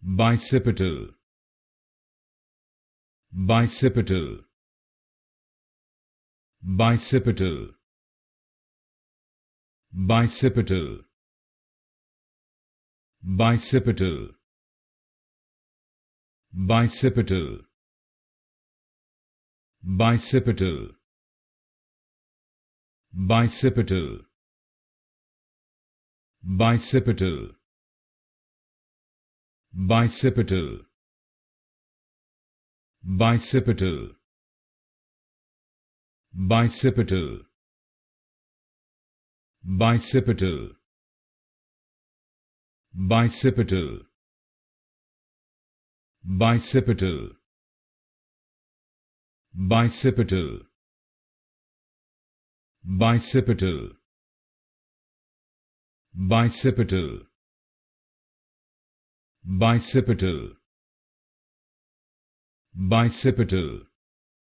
Bicipital, bicipital, bicipital, bicipital, bicipital, bicipital, bicipital, bicipital, bicipital, bicipital, bicipital, bicipital, bicipital, bicipital, bicipital, bicipital, bicipital, bicipital, bicipital, bicipital,